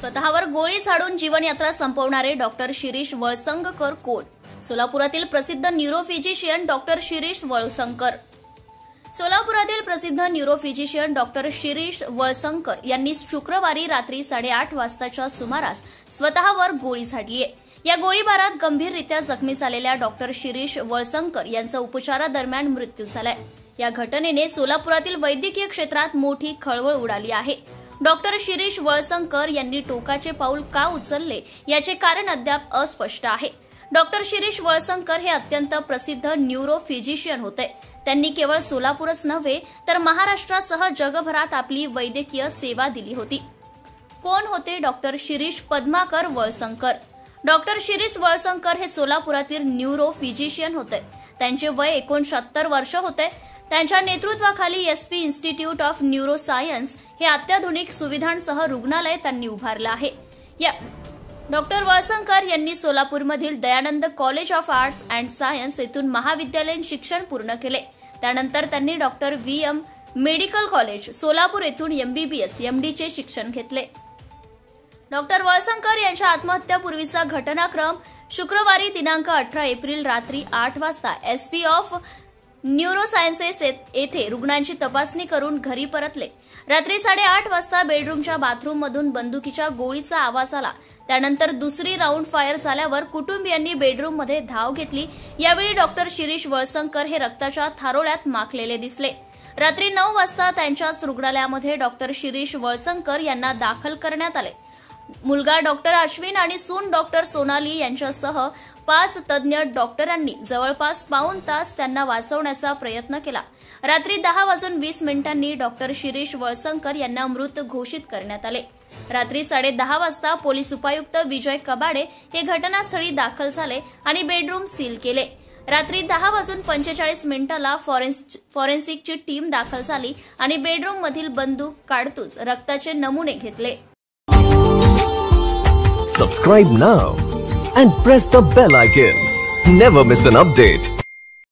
स्वतःवर गोळी झाडून जीवनयात्रा संपवणारे डॉक्टर शिरीष वळसंगकर कोण? सोलापुरातील प्रसिद्ध न्यूरोफिजिशियन डॉक्टर शिरीष वळसंगकर. सोलापुरातील प्रसिद्ध न्यूरोफिजिशियन डॉक्टर शिरीष वळसंगकर यांनी शुक्रवारी रात्री 8:30 वाजताच्या सुमारास स्वतःवर गोळी झाडली आहे. या गोळीबारात गंभीररित्या जखमी झालेल्या डॉक्टर शिरीष वळसंगकर यांचा उपचारादरम्यान मृत्यू झालाय. या घटनेने सोलापुरातील वैद्यकीय क्षेत्रात मोठी खळबळ उडाली आहे. डॉक्टर शिरीष वळसंगकर यांनी टोकाचे पाऊल का उचलले याचे कारण अद्याप अस्पष्ट आहे. डॉक्टर शिरीष वळसंगकर हे अत्यंत प्रसिद्ध न्यूरोफिजिशियन होते. त्यांनी केवळ सोलापूरच नव्हे तर महाराष्ट्रासह जगभरात आपली वैद्यकीय सेवा दिली होती. कोण होते डॉक्टर शिरीष पद्माकर वळसंगकर? डॉक्टर शिरीष वळसंगकर हे सोलापुरातील न्यूरोफिजिशियन होते. त्यांचे वय 69 वर्ष होते. त्यांच्या नेतृत्वाखाली एसपी इन्स्टिट्यूट ऑफ न्यूरोसायन्स हे अत्याधुनिक सुविधांसह रुग्णालय त्यांनी उभारलं आहे. डॉक्टर वळसंगकर यांनी सोलापूरमधील Dayanand college of arts and science येथून महाविद्यालयीन शिक्षण पूर्ण केले. त्यानंतर त्यांनी doctor VM medical college Solapur येथून MBBS MD चे शिक्षण घेतले. डॉक्टर वळसंगकर यांच्या आत्महत्यापूर्वीचा घटनाक्रम शुक्रवारी दिनांक 18 एप्रिल रात्री 8 वाजता एसपी ऑफ न्यूरोसायन्सेस येथे रुग्णांची तपासणी करून घरी परतले. रात्री 8:30 वाजता बेडरूमच्या बाथरूममधून बंदुकीच्या गोळीचा आवाज आला. त्यानंतर दुसरी राऊंड फायर झाल्यावर कुटुंबियांनी बेडरूममध्ये धाव घेतली. यावेळी डॉक्टर शिरीष वळसंगकर हे रक्ताच्या थारोळ्यात माखलेले दिसले. रात्री 9 वाजता त्यांच्याच रुग्णालयामध्ये डॉक्टर शिरीष वळसंगकर यांना दाखल करण्यात आले. मुलगा डॉक्टर अश्विन आणि सून डॉक्टर सोनाली यांच्यासह 5 तज्ज्ञ डॉक्टरांनी जवळपास पाऊण तास त्यांना वाचवण्याचा प्रयत्न केला. रात्री 10:20 डॉक्टर शिरीष वळसंगकर यांना मृत घोषित करण्यात आले. रात्री 10:30 वाजता पोलीस उपायुक्त विजय कबाडे हे घटनास्थळी दाखल झाले आणि बेडरूम सील केले. रात्री 10:45 फॉरेन्सिकची टीम दाखल झाली आणि बेडरूममधील बंदूक, काडतूस, रक्ताचे नमुने घेतले. Subscribe now and press the bell icon. Never miss an update.